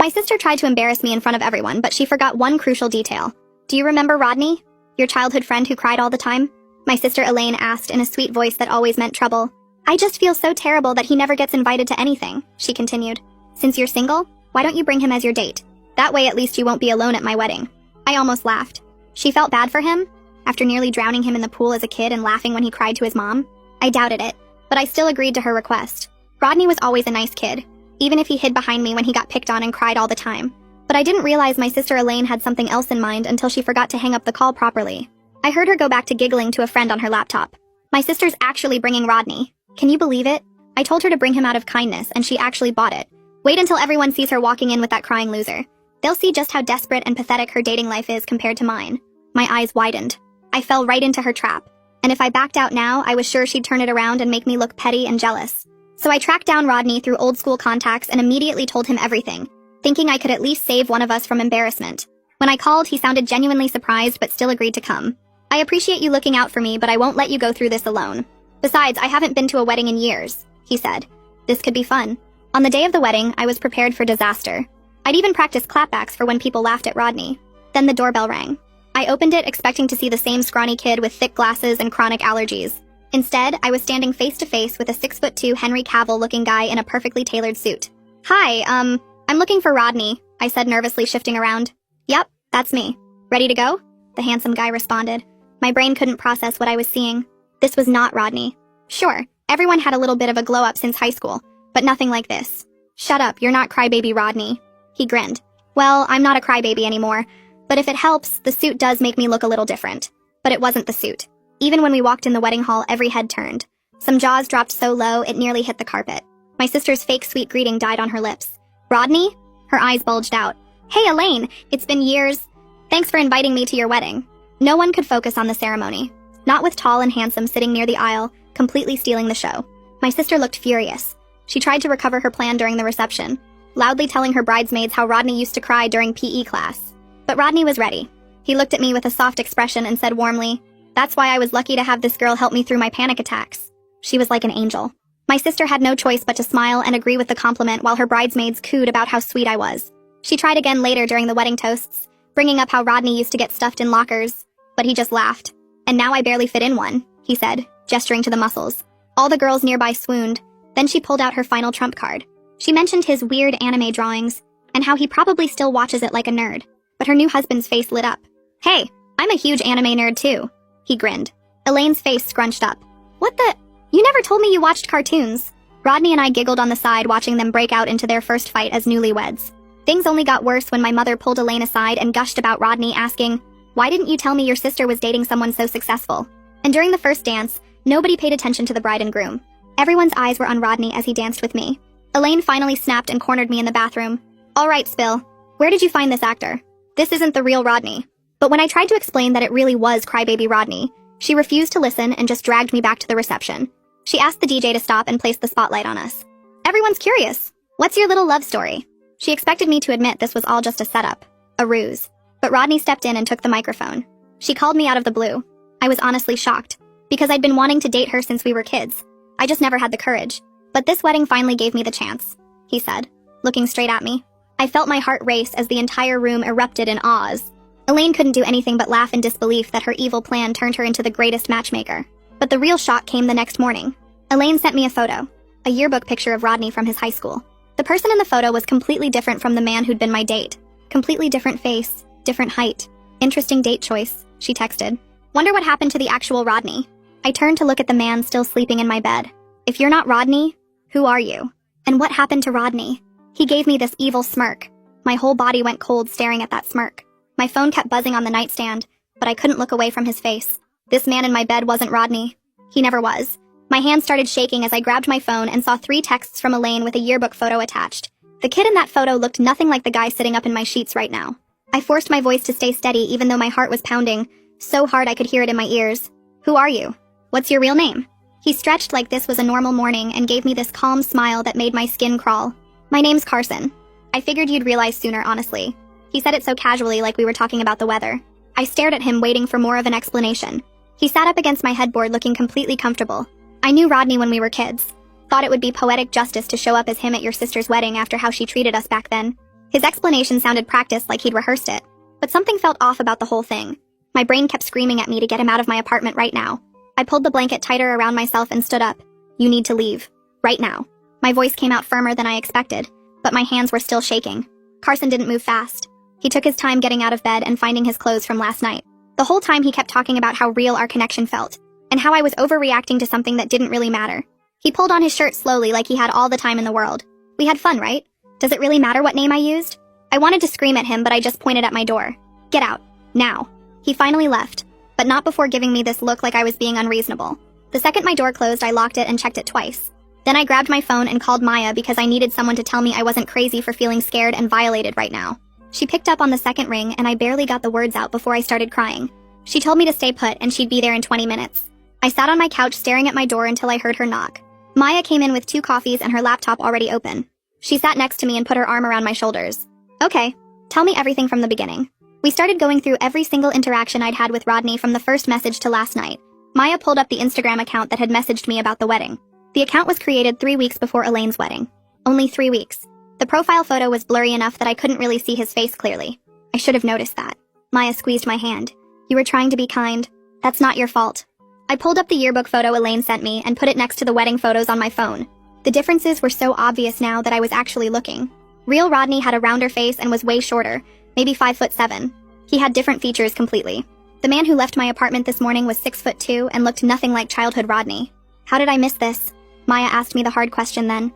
My sister tried to embarrass me in front of everyone, but she forgot one crucial detail. Do you remember Rodney? Your childhood friend who cried all the time? My sister Elaine asked in a sweet voice that always meant trouble. I just feel so terrible that he never gets invited to anything, she continued. Since you're single, why don't you bring him as your date? That way at least you won't be alone at my wedding. I almost laughed. She felt bad for him? After nearly drowning him in the pool as a kid and laughing when he cried to his mom? I doubted it, but I still agreed to her request. Rodney was always a nice kid, even if he hid behind me when he got picked on and cried all the time. But I didn't realize my sister Elaine had something else in mind until she forgot to hang up the call properly. I heard her go back to giggling to a friend on her laptop. My sister's actually bringing Rodney. Can you believe it? I told her to bring him out of kindness, and she actually bought it. Wait until everyone sees her walking in with that crying loser. They'll see just how desperate and pathetic her dating life is compared to mine. My eyes widened. I fell right into her trap. And if I backed out now, I was sure she'd turn it around and make me look petty and jealous. So I tracked down Rodney through old school contacts and immediately told him everything, thinking I could at least save one of us from embarrassment. When I called, he sounded genuinely surprised but still agreed to come. I appreciate you looking out for me, but I won't let you go through this alone. Besides, I haven't been to a wedding in years, he said. This could be fun. On the day of the wedding, I was prepared for disaster. I'd even practiced clapbacks for when people laughed at Rodney. Then the doorbell rang. I opened it expecting to see the same scrawny kid with thick glasses and chronic allergies. Instead, I was standing face to face with a 6'2" Henry Cavill-looking guy in a perfectly tailored suit. Hi, I'm looking for Rodney, I said nervously, shifting around. Yep, that's me. Ready to go? The handsome guy responded. My brain couldn't process what I was seeing. This was not Rodney. Sure, everyone had a little bit of a glow-up since high school, but nothing like this. Shut up, you're not crybaby Rodney. He grinned. Well, I'm not a crybaby anymore, but if it helps, the suit does make me look a little different. But it wasn't the suit. Even when we walked in the wedding hall, every head turned. Some jaws dropped so low, it nearly hit the carpet. My sister's fake sweet greeting died on her lips. Rodney? Her eyes bulged out. Hey, Elaine, it's been years. Thanks for inviting me to your wedding. No one could focus on the ceremony. Not with tall and handsome sitting near the aisle, completely stealing the show. My sister looked furious. She tried to recover her plan during the reception, loudly telling her bridesmaids how Rodney used to cry during PE class. But Rodney was ready. He looked at me with a soft expression and said warmly, "That's why I was lucky to have this girl help me through my panic attacks." She was like an angel. My sister had no choice but to smile and agree with the compliment while her bridesmaids cooed about how sweet I was. She tried again later during the wedding toasts, bringing up how Rodney used to get stuffed in lockers, but he just laughed. "And now I barely fit in one," he said, gesturing to the muscles. All the girls nearby swooned. Then she pulled out her final trump card. She mentioned his weird anime drawings, and how he probably still watches it like a nerd. But her new husband's face lit up. "Hey, I'm a huge anime nerd too," he grinned. Elaine's face scrunched up. "What the? You never told me you watched cartoons." Rodney and I giggled on the side, watching them break out into their first fight as newlyweds. Things only got worse when my mother pulled Elaine aside and gushed about Rodney, asking, "Why didn't you tell me your sister was dating someone so successful?" And during the first dance, nobody paid attention to the bride and groom. Everyone's eyes were on Rodney as he danced with me. Elaine finally snapped and cornered me in the bathroom. "All right, Spill. Where did you find this actor? This isn't the real Rodney." But when I tried to explain that it really was crybaby Rodney, she refused to listen and just dragged me back to the reception. She asked the DJ to stop and place the spotlight on us. "Everyone's curious. What's your little love story?" She expected me to admit this was all just a setup, a ruse. But Rodney stepped in and took the microphone. She called me out of the blue. I was honestly shocked, because I'd been wanting to date her since we were kids. I just never had the courage. But this wedding finally gave me the chance, he said, looking straight at me. I felt my heart race as the entire room erupted in awes. Elaine couldn't do anything but laugh in disbelief that her evil plan turned her into the greatest matchmaker. But the real shock came the next morning. Elaine sent me a photo, a yearbook picture of Rodney from his high school. The person in the photo was completely different from the man who'd been my date. Completely different face, different height. Interesting date choice, she texted. Wonder what happened to the actual Rodney. I turned to look at the man still sleeping in my bed. If you're not Rodney, who are you? And what happened to Rodney? He gave me this evil smirk. My whole body went cold staring at that smirk. My phone kept buzzing on the nightstand, but I couldn't look away from his face. This man in my bed wasn't Rodney. He never was. My hand started shaking as I grabbed my phone and saw 3 texts from Elaine with a yearbook photo attached. The kid in that photo looked nothing like the guy sitting up in my sheets right now. I forced my voice to stay steady even though my heart was pounding, so hard I could hear it in my ears. Who are you? What's your real name? He stretched like this was a normal morning and gave me this calm smile that made my skin crawl. My name's Carson. I figured you'd realize sooner, honestly. He said it so casually, like we were talking about the weather. I stared at him, waiting for more of an explanation. He sat up against my headboard looking completely comfortable. I knew Rodney when we were kids. Thought it would be poetic justice to show up as him at your sister's wedding after how she treated us back then. His explanation sounded practiced, like he'd rehearsed it, but something felt off about the whole thing. My brain kept screaming at me to get him out of my apartment right now. I pulled the blanket tighter around myself and stood up. You need to leave. Right now. My voice came out firmer than I expected, but my hands were still shaking. Carson didn't move fast. He took his time getting out of bed and finding his clothes from last night. The whole time he kept talking about how real our connection felt, and how I was overreacting to something that didn't really matter. He pulled on his shirt slowly like he had all the time in the world. We had fun, right? Does it really matter what name I used? I wanted to scream at him, but I just pointed at my door. Get out. Now. He finally left, but not before giving me this look like I was being unreasonable. The second my door closed, I locked it and checked it twice. Then I grabbed my phone and called Maya because I needed someone to tell me I wasn't crazy for feeling scared and violated right now. She picked up on the second ring, and I barely got the words out before I started crying. She told me to stay put and she'd be there in 20 minutes. I sat on my couch staring at my door until I heard her knock. Maya came in with 2 coffees and her laptop already open. She sat next to me and put her arm around my shoulders. Okay, tell me everything from the beginning. We started going through every single interaction I'd had with Rodney from the first message to last night. Maya pulled up the Instagram account that had messaged me about the wedding. The account was created 3 weeks before Elaine's wedding. Only 3 weeks. The profile photo was blurry enough that I couldn't really see his face clearly. I should have noticed that. Maya squeezed my hand. You were trying to be kind. That's not your fault. I pulled up the yearbook photo Elaine sent me and put it next to the wedding photos on my phone. The differences were so obvious now that I was actually looking. Real Rodney had a rounder face and was way shorter, maybe 5'7". He had different features completely. The man who left my apartment this morning was 6'2" and looked nothing like childhood Rodney. How did I miss this? Maya asked me the hard question then.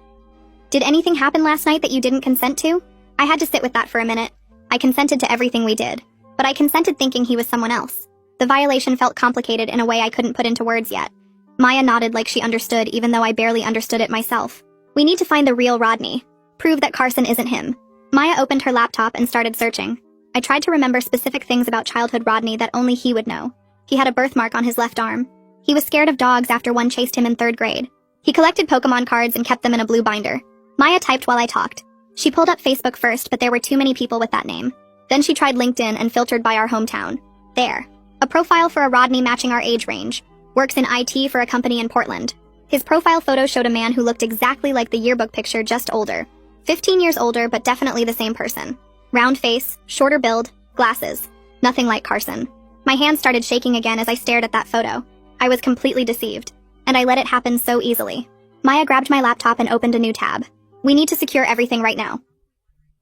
Did anything happen last night that you didn't consent to? I had to sit with that for a minute. I consented to everything we did, but I consented thinking he was someone else. The violation felt complicated in a way I couldn't put into words yet. Maya nodded like she understood, even though I barely understood it myself. We need to find the real Rodney. Prove that Carson isn't him. Maya opened her laptop and started searching. I tried to remember specific things about childhood Rodney that only he would know. He had a birthmark on his left arm. He was scared of dogs after one chased him in 3rd grade. He collected Pokemon cards and kept them in a blue binder. Maya typed while I talked. She pulled up Facebook first, but there were too many people with that name. Then she tried LinkedIn and filtered by our hometown. There. A profile for a Rodney matching our age range. Works in IT for a company in Portland. His profile photo showed a man who looked exactly like the yearbook picture, just older. 15 years older, but definitely the same person. Round face, shorter build, glasses. Nothing like Carson. My hands started shaking again as I stared at that photo. I was completely deceived, and I let it happen so easily. Maya grabbed my laptop and opened a new tab. We need to secure everything right now.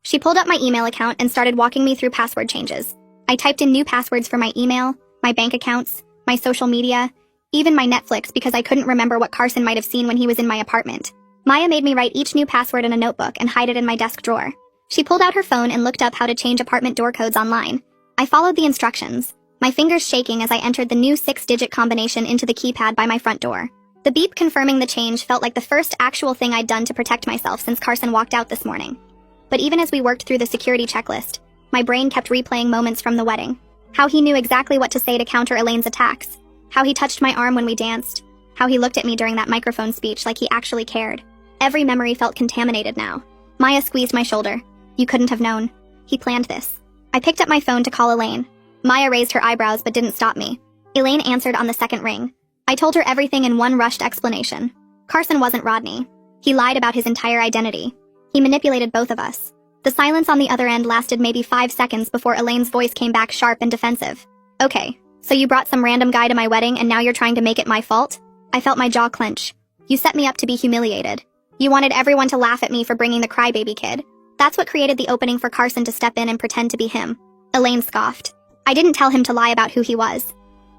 She pulled up my email account and started walking me through password changes. I typed in new passwords for my email, my bank accounts, my social media, even my Netflix because I couldn't remember what Carson might have seen when he was in my apartment. Maya made me write each new password in a notebook and hide it in my desk drawer. She pulled out her phone and looked up how to change apartment door codes online. I followed the instructions, my fingers shaking as I entered the new 6-digit combination into the keypad by my front door. The beep confirming the change felt like the first actual thing I'd done to protect myself since Carson walked out this morning. But even as we worked through the security checklist, my brain kept replaying moments from the wedding. How he knew exactly what to say to counter Elaine's attacks. How he touched my arm when we danced. How he looked at me during that microphone speech like he actually cared. Every memory felt contaminated now. Maya squeezed my shoulder. You couldn't have known. He planned this. I picked up my phone to call Elaine. Maya raised her eyebrows but didn't stop me. Elaine answered on the second ring. I told her everything in one rushed explanation. Carson wasn't Rodney. He lied about his entire identity. He manipulated both of us. The silence on the other end lasted maybe 5 seconds before Elaine's voice came back sharp and defensive. Okay, so you brought some random guy to my wedding and now you're trying to make it my fault? I felt my jaw clench. You set me up to be humiliated. You wanted everyone to laugh at me for bringing the crybaby kid. That's what created the opening for Carson to step in and pretend to be him. Elaine scoffed. I didn't tell him to lie about who he was.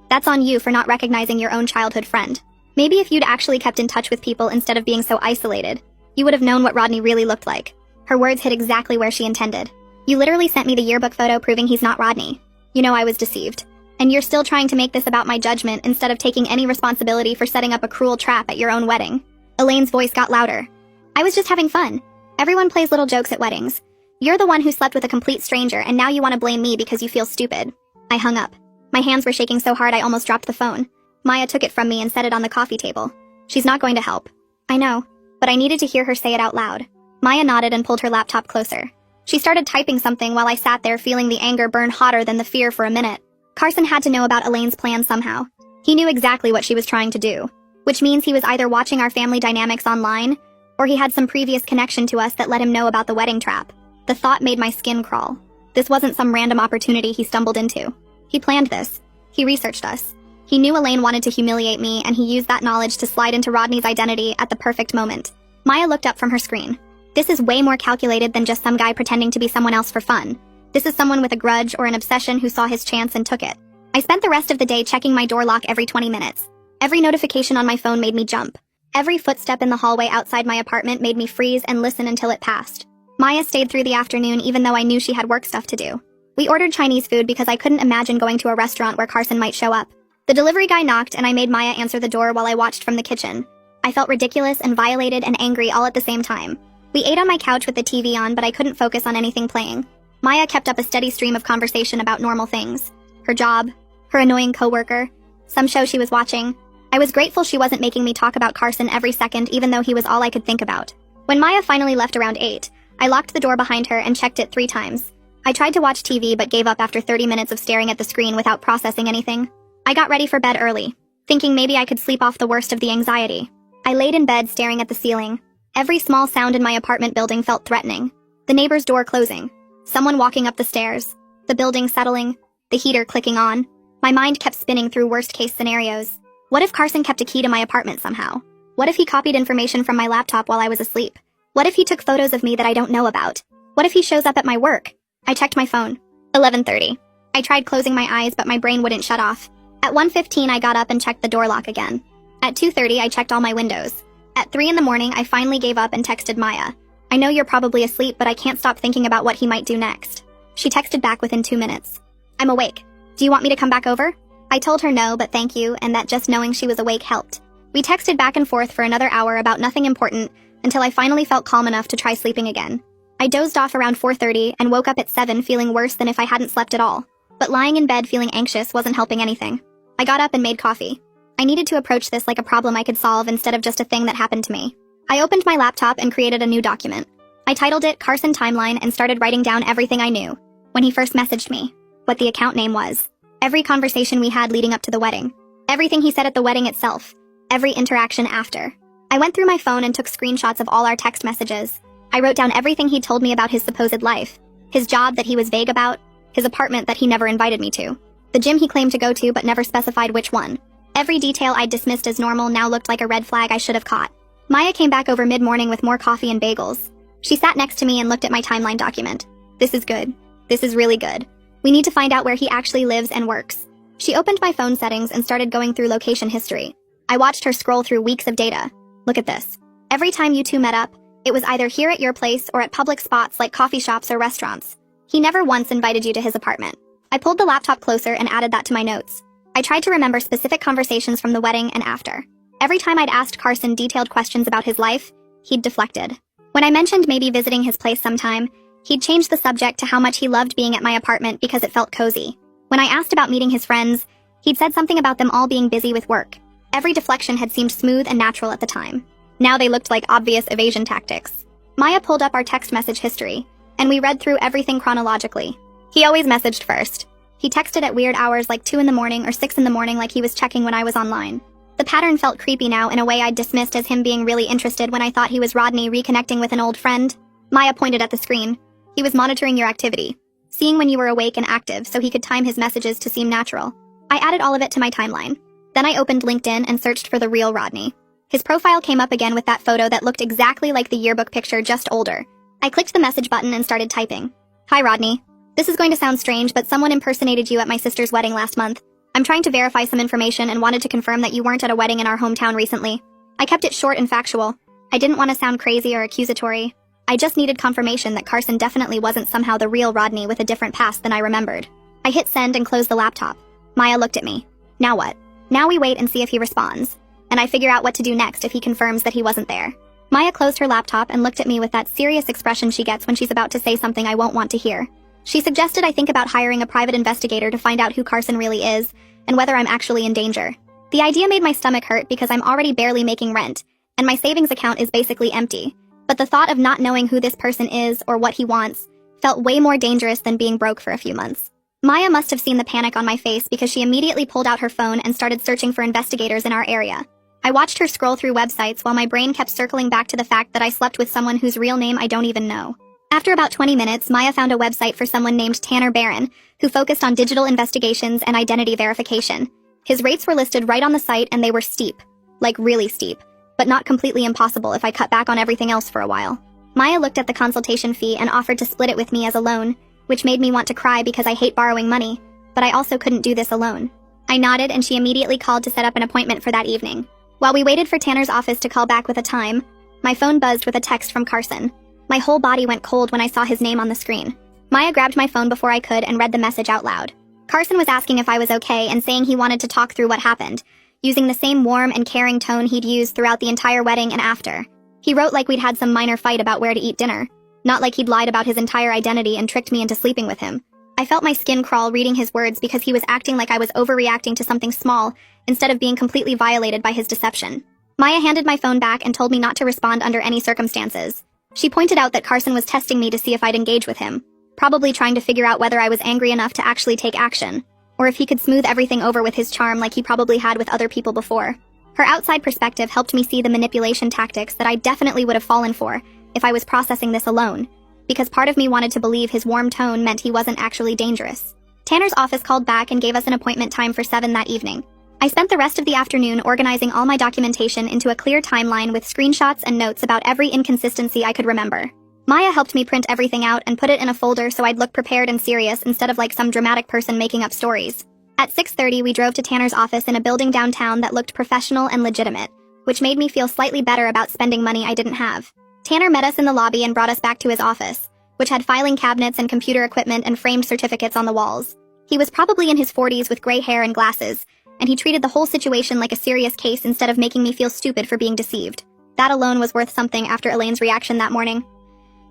That's on you for not recognizing your own childhood friend. Maybe if you'd actually kept in touch with people instead of being so isolated, you would have known what Rodney really looked like. Her words hit exactly where she intended. You literally sent me the yearbook photo proving he's not Rodney. You know I was deceived. And you're still trying to make this about my judgment instead of taking any responsibility for setting up a cruel trap at your own wedding. Elaine's voice got louder. I was just having fun. Everyone plays little jokes at weddings. You're the one who slept with a complete stranger and now you want to blame me because you feel stupid. I hung up. My hands were shaking so hard I almost dropped the phone. Maya took it from me and set it on the coffee table. She's not going to help. I know, but I needed to hear her say it out loud. Maya nodded and pulled her laptop closer. She started typing something while I sat there feeling the anger burn hotter than the fear for a minute. Carson had to know about Elaine's plan somehow. He knew exactly what she was trying to do, which means he was either watching our family dynamics online, or he had some previous connection to us that let him know about the wedding trap. The thought made my skin crawl. This wasn't some random opportunity he stumbled into. He planned this. He researched us. He knew Elaine wanted to humiliate me, and he used that knowledge to slide into Rodney's identity at the perfect moment. Maya looked up from her screen. This is way more calculated than just some guy pretending to be someone else for fun. This is someone with a grudge or an obsession who saw his chance and took it. I spent the rest of the day checking my door lock every 20 minutes. Every notification on my phone made me jump. Every footstep in the hallway outside my apartment made me freeze and listen until it passed. Maya stayed through the afternoon even though I knew she had work stuff to do. We ordered Chinese food because I couldn't imagine going to a restaurant where Carson might show up. The delivery guy knocked and I made Maya answer the door while I watched from the kitchen. I felt ridiculous and violated and angry all at the same time. We ate on my couch with the TV on, but I couldn't focus on anything playing. Maya kept up a steady stream of conversation about normal things. Her job, her annoying coworker, some show she was watching. I was grateful she wasn't making me talk about Carson every second even though he was all I could think about. When Maya finally left around 8, I locked the door behind her and checked it 3 times. I tried to watch TV but gave up after 30 minutes of staring at the screen without processing anything. I got ready for bed early, thinking maybe I could sleep off the worst of the anxiety. I laid in bed staring at the ceiling. Every small sound in my apartment building felt threatening. The neighbor's door closing, someone walking up the stairs, the building settling, the heater clicking on. My mind kept spinning through worst-case scenarios. What if Carson kept a key to my apartment somehow? What if he copied information from my laptop while I was asleep? What if he took photos of me that I don't know about? What if he shows up at my work? I checked my phone. 11:30. I tried closing my eyes, but my brain wouldn't shut off. At 1:15, I got up and checked the door lock again. At 2:30, I checked all my windows. At 3 in the morning, I finally gave up and texted Maya. I know you're probably asleep, but I can't stop thinking about what he might do next. She texted back within 2 minutes. I'm awake. Do you want me to come back over? I told her no, but thank you, and that just knowing she was awake helped. We texted back and forth for another hour about nothing important until I finally felt calm enough to try sleeping again. I dozed off around 4:30 and woke up at 7 feeling worse than if I hadn't slept at all. But lying in bed feeling anxious wasn't helping anything. I got up and made coffee. I needed to approach this like a problem I could solve instead of just a thing that happened to me. I opened my laptop and created a new document. I titled it Carson Timeline and started writing down everything I knew. When he first messaged me, what the account name was, every conversation we had leading up to the wedding, everything he said at the wedding itself, every interaction after. I went through my phone and took screenshots of all our text messages. I wrote down everything he told me about his supposed life, his job that he was vague about, his apartment that he never invited me to, the gym he claimed to go to but never specified which one. Every detail I'd dismissed as normal now looked like a red flag I should have caught. Maya came back over mid-morning with more coffee and bagels. She sat next to me and looked at my timeline document. This is good. This is really good. We need to find out where he actually lives and works. She opened my phone settings and started going through location history. I watched her scroll through weeks of data. Look at this. Every time you two met up, it was either here at your place or at public spots like coffee shops or restaurants. He never once invited you to his apartment. I pulled the laptop closer and added that to my notes. I tried to remember specific conversations from the wedding and after. Every time I'd asked Carson detailed questions about his life, he'd deflected. When I mentioned maybe visiting his place sometime, he'd changed the subject to how much he loved being at my apartment because it felt cozy. When I asked about meeting his friends, he'd said something about them all being busy with work. Every deflection had seemed smooth and natural at the time. Now they looked like obvious evasion tactics. Maya pulled up our text message history, and we read through everything chronologically. He always messaged first. He texted at weird hours like 2 in the morning or 6 in the morning like he was checking when I was online. The pattern felt creepy now in a way I'd dismissed as him being really interested when I thought he was Rodney reconnecting with an old friend. Maya pointed at the screen. He was monitoring your activity, seeing when you were awake and active so he could time his messages to seem natural. I added all of it to my timeline. Then I opened LinkedIn and searched for the real Rodney. His profile came up again with that photo that looked exactly like the yearbook picture, just older. I clicked the message button and started typing. Hi, Rodney. This is going to sound strange, but someone impersonated you at my sister's wedding last month. I'm trying to verify some information and wanted to confirm that you weren't at a wedding in our hometown recently. I kept it short and factual. I didn't want to sound crazy or accusatory. I just needed confirmation that Carson definitely wasn't somehow the real Rodney with a different past than I remembered. I hit send and closed the laptop. Maya looked at me. Now what? Now we wait and see if he responds. And I figure out what to do next if he confirms that he wasn't there. Maya closed her laptop and looked at me with that serious expression she gets when she's about to say something I won't want to hear. She suggested I think about hiring a private investigator to find out who Carson really is and whether I'm actually in danger. The idea made my stomach hurt because I'm already barely making rent, and my savings account is basically empty. But the thought of not knowing who this person is or what he wants felt way more dangerous than being broke for a few months. Maya must have seen the panic on my face because she immediately pulled out her phone and started searching for investigators in our area. I watched her scroll through websites while my brain kept circling back to the fact that I slept with someone whose real name I don't even know. After about 20 minutes, Maya found a website for someone named Tanner Barron, who focused on digital investigations and identity verification. His rates were listed right on the site and they were steep. Like really steep. But not completely impossible if I cut back on everything else for a while. Maya looked at the consultation fee and offered to split it with me as a loan, which made me want to cry because I hate borrowing money, but I also couldn't do this alone. I nodded and she immediately called to set up an appointment for that evening. While we waited for Tanner's office to call back with a time, my phone buzzed with a text from Carson. My whole body went cold when I saw his name on the screen. Maya grabbed my phone before I could and read the message out loud. Carson was asking if I was okay and saying he wanted to talk through what happened, using the same warm and caring tone he'd used throughout the entire wedding and after. He wrote like we'd had some minor fight about where to eat dinner, not like he'd lied about his entire identity and tricked me into sleeping with him. I felt my skin crawl reading his words because he was acting like I was overreacting to something small instead of being completely violated by his deception. Maya handed my phone back and told me not to respond under any circumstances. She pointed out that Carson was testing me to see if I'd engage with him, probably trying to figure out whether I was angry enough to actually take action, or if he could smooth everything over with his charm like he probably had with other people before. Her outside perspective helped me see the manipulation tactics that I definitely would have fallen for if I was processing this alone, because part of me wanted to believe his warm tone meant he wasn't actually dangerous. Tanner's office called back and gave us an appointment time for 7 that evening. I spent the rest of the afternoon organizing all my documentation into a clear timeline with screenshots and notes about every inconsistency I could remember. Maya helped me print everything out and put it in a folder so I'd look prepared and serious instead of like some dramatic person making up stories. At 6:30, we drove to Tanner's office in a building downtown that looked professional and legitimate, which made me feel slightly better about spending money I didn't have. Tanner met us in the lobby and brought us back to his office, which had filing cabinets and computer equipment and framed certificates on the walls. He was probably in his 40s with gray hair and glasses, and he treated the whole situation like a serious case instead of making me feel stupid for being deceived. That alone was worth something after Elaine's reaction that morning.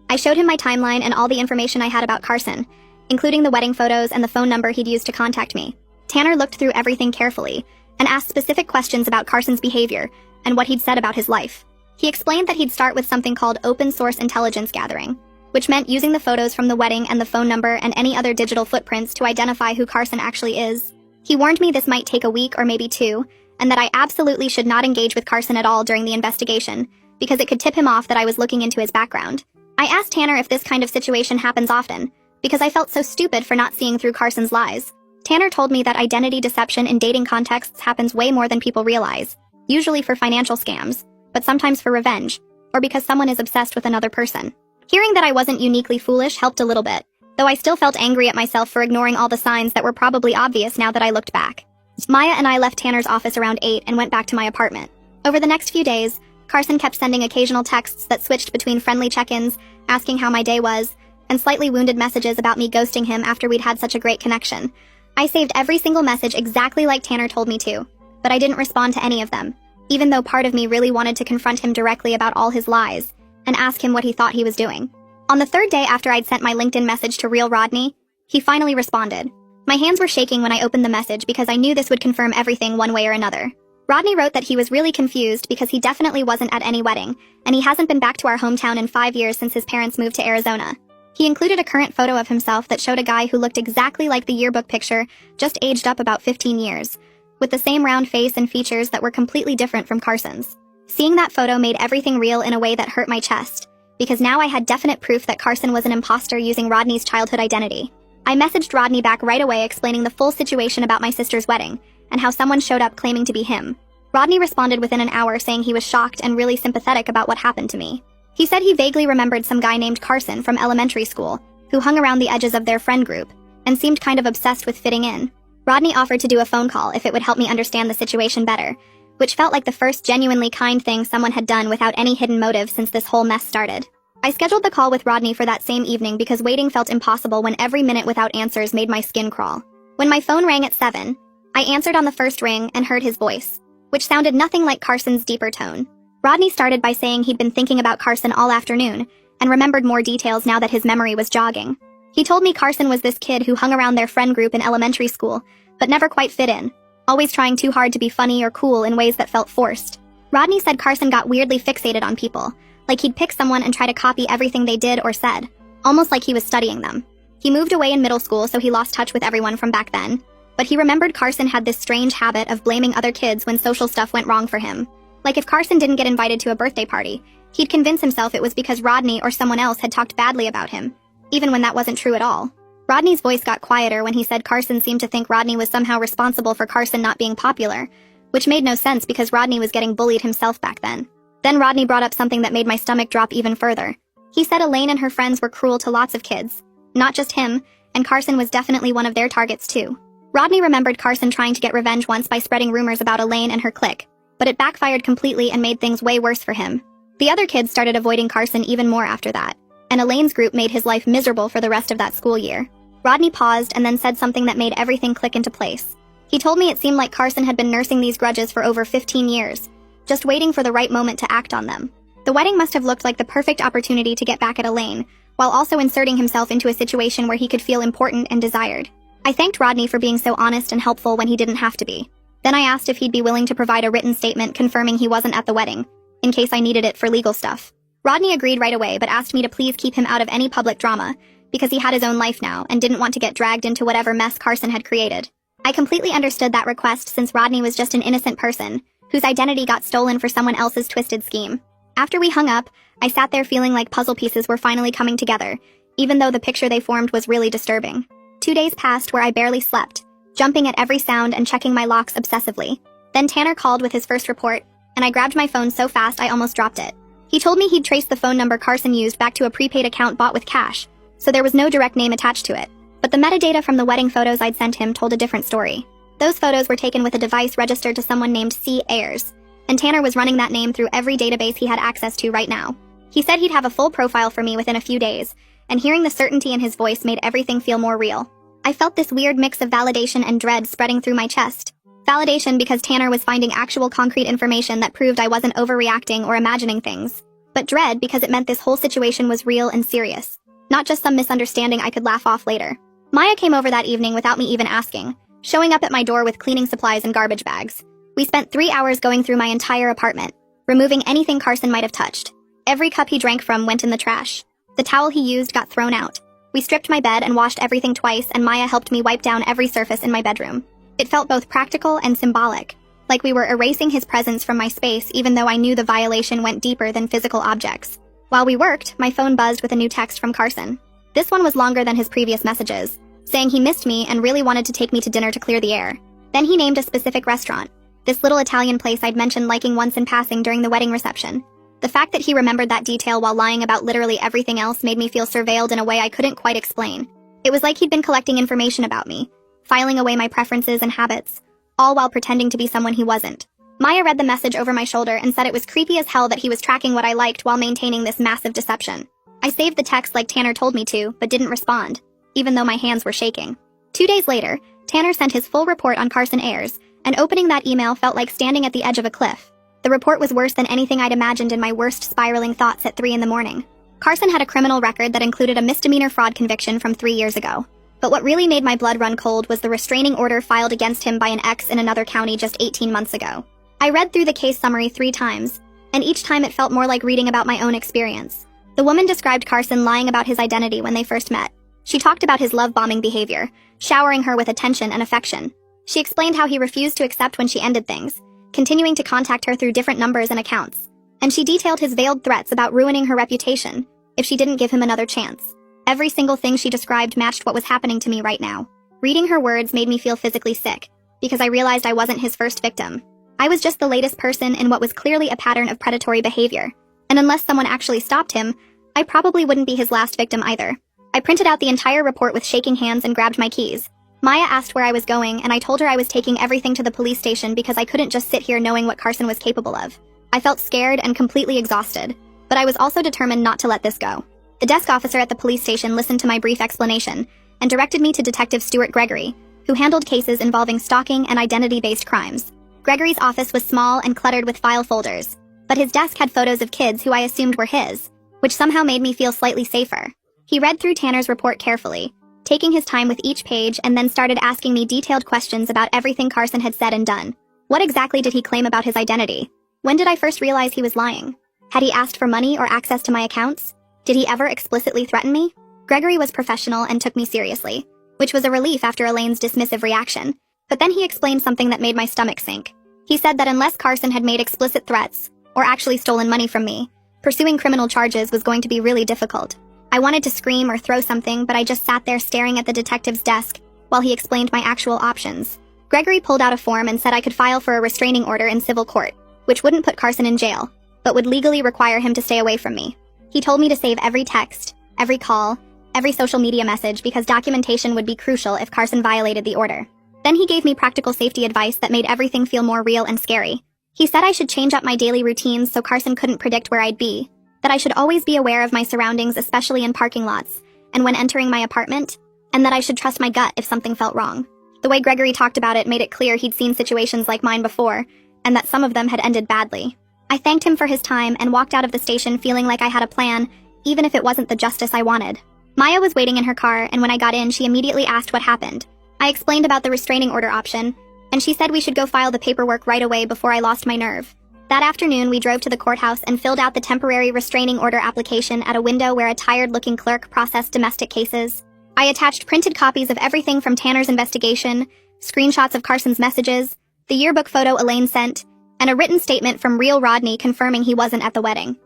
I showed him my timeline and all the information I had about Carson, including the wedding photos and the phone number he'd used to contact me. Tanner looked through everything carefully and asked specific questions about Carson's behavior and what he'd said about his life. He explained that he'd start with something called open source intelligence gathering, which meant using the photos from the wedding and the phone number and any other digital footprints to identify who Carson actually is. He warned me this might take a week or maybe 2, and that I absolutely should not engage with Carson at all during the investigation, because it could tip him off that I was looking into his background. I asked Tanner if this kind of situation happens often, because I felt so stupid for not seeing through Carson's lies. Tanner told me that identity deception in dating contexts happens way more than people realize, usually for financial scams, but sometimes for revenge, or because someone is obsessed with another person. Hearing that I wasn't uniquely foolish helped a little bit, though I still felt angry at myself for ignoring all the signs that were probably obvious now that I looked back. Maya and I left Tanner's office around 8 and went back to my apartment. Over the next few days, Carson kept sending occasional texts that switched between friendly check-ins, asking how my day was, and slightly wounded messages about me ghosting him after we'd had such a great connection. I saved every single message exactly like Tanner told me to, but I didn't respond to any of them, even though part of me really wanted to confront him directly about all his lies and ask him what he thought he was doing. On the 3rd day after I'd sent my LinkedIn message to Real Rodney, he finally responded. My hands were shaking when I opened the message because I knew this would confirm everything one way or another. Rodney wrote that he was really confused because he definitely wasn't at any wedding, and he hasn't been back to our hometown in 5 years since his parents moved to Arizona. He included a current photo of himself that showed a guy who looked exactly like the yearbook picture, just aged up about 15 years, with the same round face and features that were completely different from Carson's. Seeing that photo made everything real in a way that hurt my chest, because now I had definite proof that Carson was an imposter using Rodney's childhood identity. I messaged Rodney back right away explaining the full situation about my sister's wedding, and how someone showed up claiming to be him. Rodney responded within an hour saying he was shocked and really sympathetic about what happened to me. He said he vaguely remembered some guy named Carson from elementary school, who hung around the edges of their friend group, and seemed kind of obsessed with fitting in. Rodney offered to do a phone call if it would help me understand the situation better, which felt like the first genuinely kind thing someone had done without any hidden motive since this whole mess started. I scheduled the call with Rodney for that same evening because waiting felt impossible when every minute without answers made my skin crawl. When my phone rang at 7, I answered on the first ring and heard his voice, which sounded nothing like Carson's deeper tone. Rodney started by saying he'd been thinking about Carson all afternoon and remembered more details now that his memory was jogging. He told me Carson was this kid who hung around their friend group in elementary school, but never quite fit in, always trying too hard to be funny or cool in ways that felt forced. Rodney said Carson got weirdly fixated on people, like he'd pick someone and try to copy everything they did or said, almost like he was studying them. He moved away in middle school, so he lost touch with everyone from back then, but he remembered Carson had this strange habit of blaming other kids when social stuff went wrong for him. Like if Carson didn't get invited to a birthday party, He'd convince himself it was because Rodney or someone else had talked badly about him, even when that wasn't true at all. Rodney's voice got quieter when he said Carson seemed to think Rodney was somehow responsible for Carson not being popular, which made no sense because Rodney was getting bullied himself back then. Then Rodney brought up something that made my stomach drop even further. He said Elaine and her friends were cruel to lots of kids. Not just him, and Carson was definitely one of their targets too. Rodney remembered Carson trying to get revenge once by spreading rumors about Elaine and her clique, but it backfired completely and made things way worse for him. The other kids started avoiding Carson even more after that, and Elaine's group made his life miserable for the rest of that school year. Rodney paused and then said something that made everything click into place. He told me it seemed like Carson had been nursing these grudges for over 15 years, just waiting for the right moment to act on them. The wedding must have looked like the perfect opportunity to get back at Elaine, while also inserting himself into a situation where he could feel important and desired. I thanked Rodney for being so honest and helpful when he didn't have to be. Then I asked if he'd be willing to provide a written statement confirming he wasn't at the wedding, in case I needed it for legal stuff. Rodney agreed right away but asked me to please keep him out of any public drama, because he had his own life now and didn't want to get dragged into whatever mess Carson had created. I completely understood that request since Rodney was just an innocent person, whose identity got stolen for someone else's twisted scheme. After we hung up, I sat there feeling like puzzle pieces were finally coming together, even though the picture they formed was really disturbing. 2 days passed where I barely slept, jumping at every sound and checking my locks obsessively. Then Tanner called with his first report, and I grabbed my phone so fast I almost dropped it. He told me he'd traced the phone number Carson used back to a prepaid account bought with cash, so there was no direct name attached to it. But the metadata from the wedding photos I'd sent him told a different story. Those photos were taken with a device registered to someone named C. Ayers, and Tanner was running that name through every database he had access to right now. He said he'd have a full profile for me within a few days, and hearing the certainty in his voice made everything feel more real. I felt this weird mix of validation and dread spreading through my chest. Validation because Tanner was finding actual concrete information that proved I wasn't overreacting or imagining things. But dread because it meant this whole situation was real and serious, not just some misunderstanding I could laugh off later. Maya came over that evening without me even asking, showing up at my door with cleaning supplies and garbage bags. We spent 3 hours going through my entire apartment, removing anything Carson might have touched. Every cup he drank from went in the trash. The towel he used got thrown out. We stripped my bed and washed everything twice, and Maya helped me wipe down every surface in my bedroom. It felt both practical and symbolic, like we were erasing his presence from my space even though I knew the violation went deeper than physical objects. While we worked, my phone buzzed with a new text from Carson. This one was longer than his previous messages, saying he missed me and really wanted to take me to dinner to clear the air. Then he named a specific restaurant, this little Italian place I'd mentioned liking once in passing during the wedding reception. The fact that he remembered that detail while lying about literally everything else made me feel surveilled in a way I couldn't quite explain. It was like he'd been collecting information about me, filing away my preferences and habits, all while pretending to be someone he wasn't. Maya read the message over my shoulder and said it was creepy as hell that he was tracking what I liked while maintaining this massive deception. I saved the text like Tanner told me to, but didn't respond, even though my hands were shaking. 2 days later, Tanner sent his full report on Carson Ayers, and opening that email felt like standing at the edge of a cliff. The report was worse than anything I'd imagined in my worst spiraling thoughts at 3 in the morning. Carson had a criminal record that included a misdemeanor fraud conviction from 3 years ago. But what really made my blood run cold was the restraining order filed against him by an ex in another county just 18 months ago. I read through the case summary 3 times, and each time it felt more like reading about my own experience. The woman described Carson lying about his identity when they first met. She talked about his love-bombing behavior, showering her with attention and affection. She explained how he refused to accept when she ended things, continuing to contact her through different numbers and accounts. And she detailed his veiled threats about ruining her reputation if she didn't give him another chance. Every single thing she described matched what was happening to me right now. Reading her words made me feel physically sick, because I realized I wasn't his first victim. I was just the latest person in what was clearly a pattern of predatory behavior, and unless someone actually stopped him, I probably wouldn't be his last victim either. I printed out the entire report with shaking hands and grabbed my keys. Maya asked where I was going, and I told her I was taking everything to the police station because I couldn't just sit here knowing what Carson was capable of. I felt scared and completely exhausted, but I was also determined not to let this go. The desk officer at the police station listened to my brief explanation and directed me to Detective Stuart Gregory, who handled cases involving stalking and identity-based crimes. Gregory's office was small and cluttered with file folders, but his desk had photos of kids who I assumed were his, which somehow made me feel slightly safer. He read through Tanner's report carefully, taking his time with each page, and then started asking me detailed questions about everything Carson had said and done. What exactly did he claim about his identity? When did I first realize he was lying? Had he asked for money or access to my accounts? Did he ever explicitly threaten me? Gregory was professional and took me seriously, which was a relief after Elaine's dismissive reaction. But then he explained something that made my stomach sink. He said that unless Carson had made explicit threats, or actually stolen money from me, Pursuing criminal charges was going to be really difficult. I wanted to scream or throw something, but I just sat there staring at the detective's desk while he explained my actual options. Gregory pulled out a form and said I could file for a restraining order in civil court, which wouldn't put Carson in jail, but would legally require him to stay away from me. He told me to save every text, every call, every social media message because documentation would be crucial if Carson violated the order. Then he gave me practical safety advice that made everything feel more real and scary. He said I should change up my daily routines so Carson couldn't predict where I'd be, that I should always be aware of my surroundings, especially in parking lots, and when entering my apartment, and that I should trust my gut if something felt wrong. The way Gregory talked about it made it clear he'd seen situations like mine before, and that some of them had ended badly. I thanked him for his time and walked out of the station feeling like I had a plan, even if it wasn't the justice I wanted. Maya was waiting in her car, and when I got in, she immediately asked what happened. I explained about the restraining order option, and she said we should go file the paperwork right away before I lost my nerve. That afternoon, we drove to the courthouse and filled out the temporary restraining order application at a window where a tired-looking clerk processed domestic cases. I attached printed copies of everything from Tanner's investigation, screenshots of Carson's messages, the yearbook photo Elaine sent, and a written statement from real Rodney confirming he wasn't at the wedding.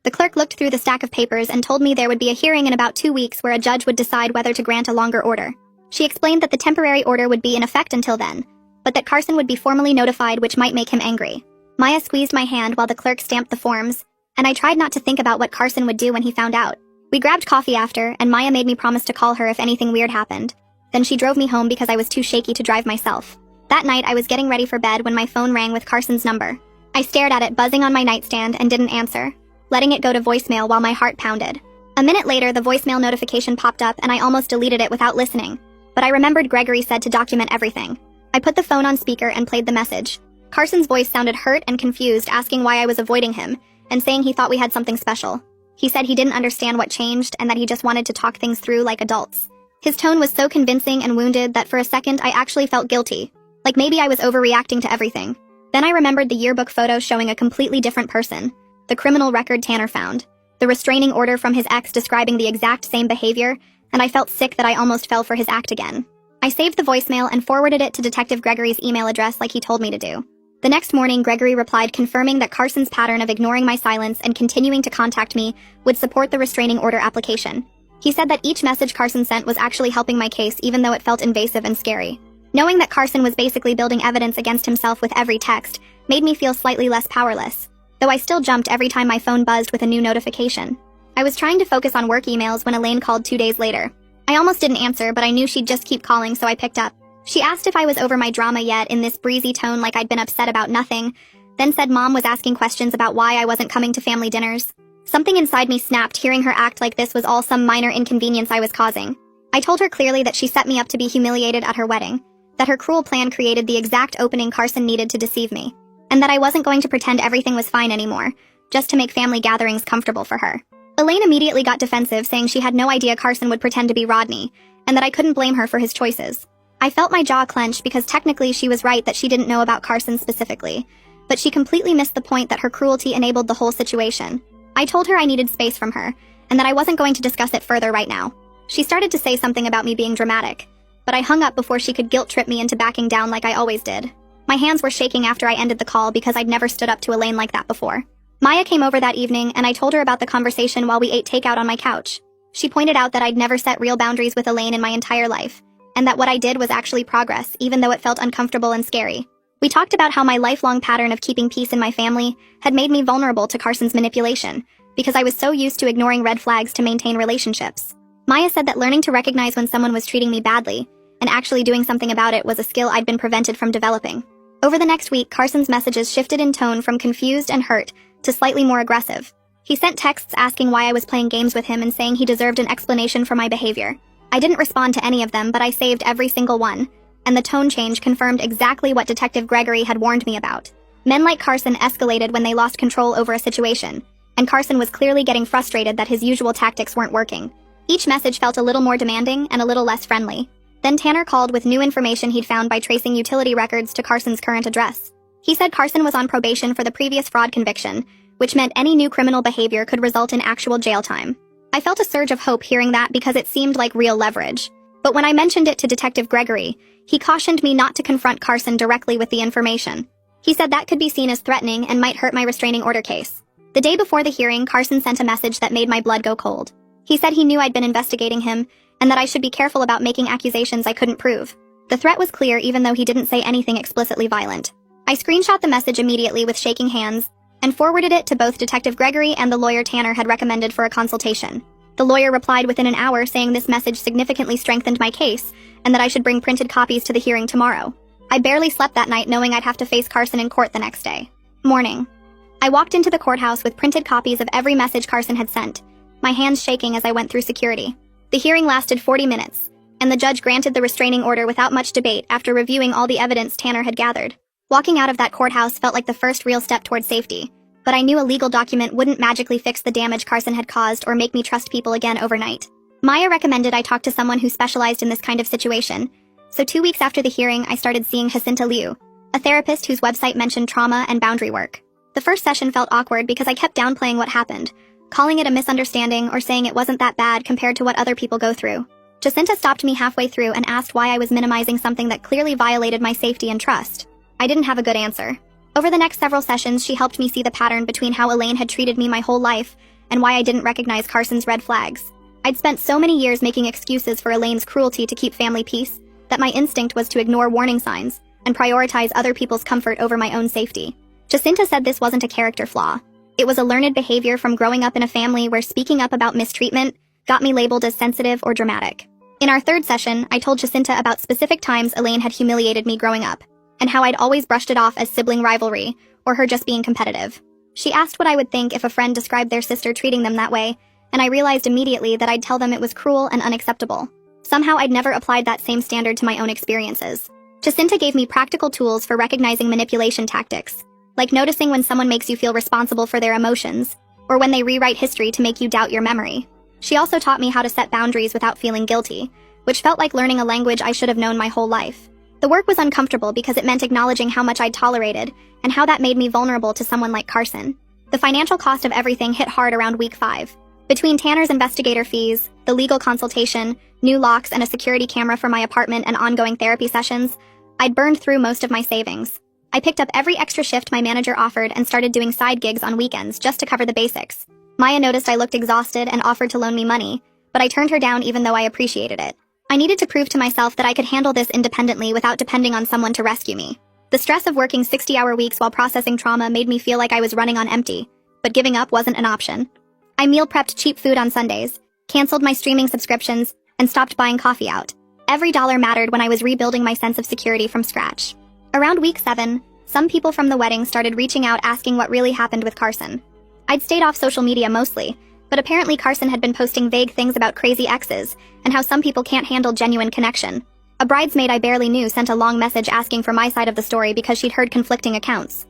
The clerk looked through the stack of papers and told me there would be a hearing in about 2 weeks where a judge would decide whether to grant a longer order. She explained that the temporary order would be in effect until then, but that Carson would be formally notified, which might make him angry. Maya squeezed my hand while the clerk stamped the forms, and I tried not to think about what Carson would do when he found out. We grabbed coffee after, and Maya made me promise to call her if anything weird happened. Then she drove me home because I was too shaky to drive myself. That night, I was getting ready for bed when my phone rang with Carson's number. I stared at it buzzing on my nightstand and didn't answer, letting it go to voicemail while my heart pounded. A minute later, the voicemail notification popped up and I almost deleted it without listening. But I remembered Gregory said to document everything. I put the phone on speaker and played the message. Carson's voice sounded hurt and confused, asking why I was avoiding him, and saying he thought we had something special. He said he didn't understand what changed and that he just wanted to talk things through like adults. His tone was so convincing and wounded that for a second I actually felt guilty, like maybe I was overreacting to everything. Then I remembered the yearbook photo showing a completely different person, the criminal record Tanner found, the restraining order from his ex describing the exact same behavior, and I felt sick that I almost fell for his act again. I saved the voicemail and forwarded it to Detective Gregory's email address like he told me to do. The next morning, Gregory replied confirming that Carson's pattern of ignoring my silence and continuing to contact me would support the restraining order application. He said that each message Carson sent was actually helping my case even though it felt invasive and scary. Knowing that Carson was basically building evidence against himself with every text made me feel slightly less powerless, though I still jumped every time my phone buzzed with a new notification. I was trying to focus on work emails when Elaine called 2 days later. I almost didn't answer, but I knew she'd just keep calling, so I picked up. She asked if I was over my drama yet in this breezy tone like I'd been upset about nothing, then said Mom was asking questions about why I wasn't coming to family dinners. Something inside me snapped hearing her act like this was all some minor inconvenience I was causing. I told her clearly that she set me up to be humiliated at her wedding, that her cruel plan created the exact opening Carson needed to deceive me, and that I wasn't going to pretend everything was fine anymore, just to make family gatherings comfortable for her. Elaine immediately got defensive, saying she had no idea Carson would pretend to be Rodney, and that I couldn't blame her for his choices. I felt my jaw clench because technically she was right that she didn't know about Carson specifically, but she completely missed the point that her cruelty enabled the whole situation. I told her I needed space from her, and that I wasn't going to discuss it further right now. She started to say something about me being dramatic, but I hung up before she could guilt-trip me into backing down like I always did. My hands were shaking after I ended the call because I'd never stood up to Elaine like that before. Maya came over that evening, and I told her about the conversation while we ate takeout on my couch. She pointed out that I'd never set real boundaries with Elaine in my entire life, and that what I did was actually progress, even though it felt uncomfortable and scary. We talked about how my lifelong pattern of keeping peace in my family had made me vulnerable to Carson's manipulation, because I was so used to ignoring red flags to maintain relationships. Maya said that learning to recognize when someone was treating me badly, and actually doing something about it was a skill I'd been prevented from developing. Over the next week, Carson's messages shifted in tone from confused and hurt to slightly more aggressive. He sent texts asking why I was playing games with him and saying he deserved an explanation for my behavior. I didn't respond to any of them, but I saved every single one, and the tone change confirmed exactly what Detective Gregory had warned me about. Men like Carson escalated when they lost control over a situation, and Carson was clearly getting frustrated that his usual tactics weren't working. Each message felt a little more demanding and a little less friendly. Then Tanner called with new information he'd found by tracing utility records to Carson's current address. He said Carson was on probation for the previous fraud conviction, which meant any new criminal behavior could result in actual jail time. I felt a surge of hope hearing that because it seemed like real leverage. But when I mentioned it to Detective Gregory, he cautioned me not to confront Carson directly with the information. He said that could be seen as threatening and might hurt my restraining order case. The day before the hearing, Carson sent a message that made my blood go cold. He said he knew I'd been investigating him, and that I should be careful about making accusations I couldn't prove. The threat was clear even though he didn't say anything explicitly violent. I screenshot the message immediately with shaking hands, and forwarded it to both Detective Gregory and the lawyer Tanner had recommended for a consultation. The lawyer replied within an hour saying this message significantly strengthened my case, and that I should bring printed copies to the hearing tomorrow. I barely slept that night knowing I'd have to face Carson in court the next day. Morning. I walked into the courthouse with printed copies of every message Carson had sent, my hands shaking as I went through security. The hearing lasted 40 minutes, and the judge granted the restraining order without much debate after reviewing all the evidence Tanner had gathered. Walking out of that courthouse felt like the first real step toward safety, but I knew a legal document wouldn't magically fix the damage Carson had caused or make me trust people again overnight. Maya recommended I talk to someone who specialized in this kind of situation, so 2 weeks after the hearing I started seeing Jacinta Liu, a therapist whose website mentioned trauma and boundary work. The first session felt awkward because I kept downplaying what happened, calling it a misunderstanding or saying it wasn't that bad compared to what other people go through. Jacinta stopped me halfway through and asked why I was minimizing something that clearly violated my safety and trust. I didn't have a good answer. Over the next several sessions, she helped me see the pattern between how Elaine had treated me my whole life and why I didn't recognize Carson's red flags. I'd spent so many years making excuses for Elaine's cruelty to keep family peace that my instinct was to ignore warning signs and prioritize other people's comfort over my own safety. Jacinta said this wasn't a character flaw. It was a learned behavior from growing up in a family where speaking up about mistreatment got me labeled as sensitive or dramatic. In our third session, I told Jacinta about specific times Elaine had humiliated me growing up, and how I'd always brushed it off as sibling rivalry or her just being competitive. She asked what I would think if a friend described their sister treating them that way, and I realized immediately that I'd tell them it was cruel and unacceptable. Somehow I'd never applied that same standard to my own experiences. Jacinta gave me practical tools for recognizing manipulation tactics, like noticing when someone makes you feel responsible for their emotions, or when they rewrite history to make you doubt your memory. She also taught me how to set boundaries without feeling guilty, which felt like learning a language I should have known my whole life. The work was uncomfortable because it meant acknowledging how much I'd tolerated and how that made me vulnerable to someone like Carson. The financial cost of everything hit hard around week 5. Between Tanner's investigator fees, the legal consultation, new locks, and a security camera for my apartment and ongoing therapy sessions, I'd burned through most of my savings. I picked up every extra shift my manager offered and started doing side gigs on weekends just to cover the basics. Maya noticed I looked exhausted and offered to loan me money, but I turned her down even though I appreciated it. I needed to prove to myself that I could handle this independently without depending on someone to rescue me. The stress of working 60-hour weeks while processing trauma made me feel like I was running on empty, but giving up wasn't an option. I meal prepped cheap food on Sundays, canceled my streaming subscriptions, and stopped buying coffee out. Every dollar mattered when I was rebuilding my sense of security from scratch. Around week 7, some people from the wedding started reaching out asking what really happened with Carson. I'd stayed off social media mostly, but apparently Carson had been posting vague things about crazy exes and how some people can't handle genuine connection. A bridesmaid I barely knew sent a long message asking for my side of the story because she'd heard conflicting accounts.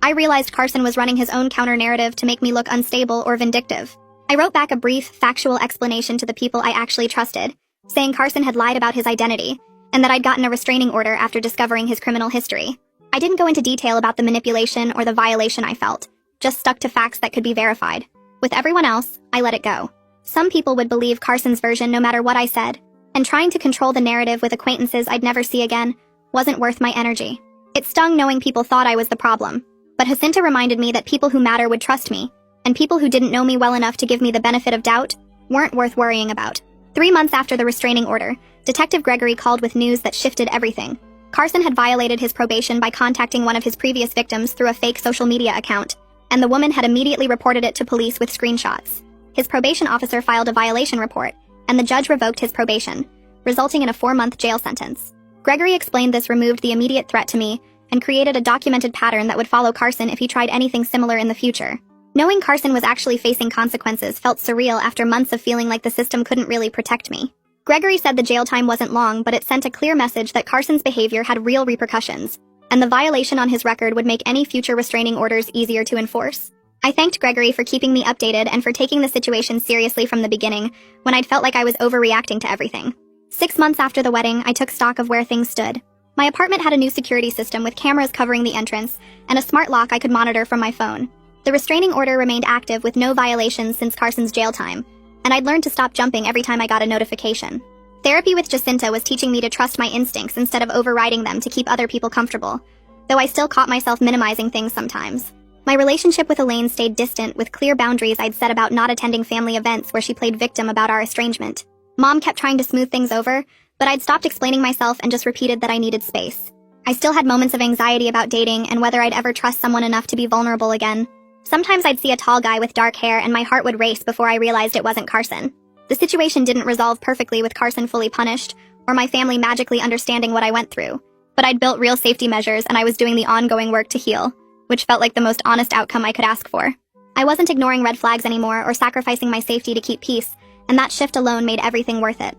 I realized Carson was running his own counter-narrative to make me look unstable or vindictive. I wrote back a brief, factual explanation to the people I actually trusted, saying Carson had lied about his identity and that I'd gotten a restraining order after discovering his criminal history. I didn't go into detail about the manipulation or the violation I felt, just stuck to facts that could be verified. With everyone else, I let it go. Some people would believe Carson's version no matter what I said, and trying to control the narrative with acquaintances I'd never see again wasn't worth my energy. It stung knowing people thought I was the problem, but Jacinta reminded me that people who matter would trust me, and people who didn't know me well enough to give me the benefit of doubt weren't worth worrying about. 3 months after the restraining order, Detective Gregory called with news that shifted everything. Carson had violated his probation by contacting one of his previous victims through a fake social media account, and the woman had immediately reported it to police with screenshots. His probation officer filed a violation report, and the judge revoked his probation, resulting in a 4-month jail sentence. Gregory explained this removed the immediate threat to me and created a documented pattern that would follow Carson if he tried anything similar in the future. Knowing Carson was actually facing consequences felt surreal after months of feeling like the system couldn't really protect me. Gregory said the jail time wasn't long, but it sent a clear message that Carson's behavior had real repercussions, and the violation on his record would make any future restraining orders easier to enforce. I thanked Gregory for keeping me updated and for taking the situation seriously from the beginning, when I'd felt like I was overreacting to everything. 6 months after the wedding, I took stock of where things stood. My apartment had a new security system with cameras covering the entrance, and a smart lock I could monitor from my phone. The restraining order remained active with no violations since Carson's jail time, and I'd learned to stop jumping every time I got a notification. Therapy with Jacinta was teaching me to trust my instincts instead of overriding them to keep other people comfortable, though I still caught myself minimizing things sometimes. My relationship with Elaine stayed distant, with clear boundaries I'd set about not attending family events where she played victim about our estrangement. Mom kept trying to smooth things over, but I'd stopped explaining myself and just repeated that I needed space. I still had moments of anxiety about dating and whether I'd ever trust someone enough to be vulnerable again. Sometimes I'd see a tall guy with dark hair and my heart would race before I realized it wasn't Carson. The situation didn't resolve perfectly with Carson fully punished, or my family magically understanding what I went through. But I'd built real safety measures and I was doing the ongoing work to heal, which felt like the most honest outcome I could ask for. I wasn't ignoring red flags anymore or sacrificing my safety to keep peace, and that shift alone made everything worth it.